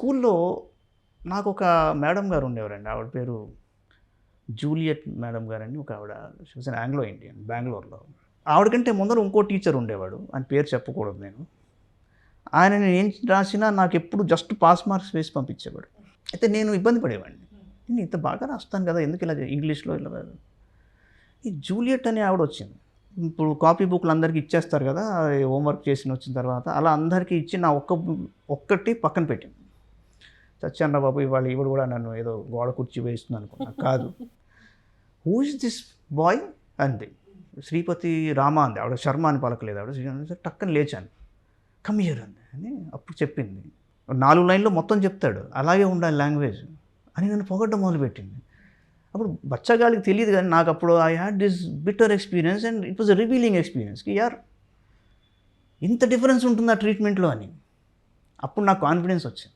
స్కూల్లో నాకొక మేడం గారు ఉండేవారండి. ఆవిడ పేరు జూలియట్ మేడం గారని ఒక ఆవిడ. She was N Anglo Indian బెంగుళూరులో. ఆవిడ కంటే ముందర ఇంకో టీచర్ ఉండేవాడు. ఆయన పేరు చెప్పకూడదు నేను. ఆయన నేనేం రాసినా నాకెప్పుడు జస్ట్ పాస్ మార్క్స్ వేసి పంపించేవాడు. అయితే నేను ఇబ్బంది పడేవాడిని. నేను ఇంత బాగా రాస్తాను కదా! ఎందుకు ఇలా ఇంగ్లీష్‌లో ఇలా ఈ జూలియట్ అనే ఆవిడొచ్చింది. ఇప్పుడు కాపీ బుక్‌లు అందరికి ఇచ్చేస్తారు కదా! హోంవర్క్ చేసి వచ్చిన తర్వాత అలా అందరికీ ఇచ్చి నా ఒక్కటి పక్కన పెట్టింది. చచ్చానురా బాబు! ఇవాళ ఈవిడ కూడా నన్ను ఏదో గోడ కుర్చీ వేస్తుంది అనుకున్నా. కాదు. హూ ఈస్ దిస్ బాయ్ అంది. శ్రీపతి రామ అంది. ఆవిడ శర్మ అని పలకలేదు ఆవిడ. టక్కన లేచాను. కమ్ హియర్ అంది. అని అప్పుడు చెప్పింది. 4 లైన్‌లో మొత్తం చెప్తాడు. అలాగే ఉండాలి లాంగ్వేజ్ అని నన్ను పొగడ్డం మొదలుపెట్టింది. అప్పుడు బచ్చగాళ్ళకి తెలియదు కానీ నాకప్పుడు I had this bitter experience and it was a revealing experience. ఇంత డిఫరెన్స్ ఉంటుందా ట్రీట్మెంట్‌లో అని. అప్పుడు నాకు కాన్ఫిడెన్స్ వచ్చింది.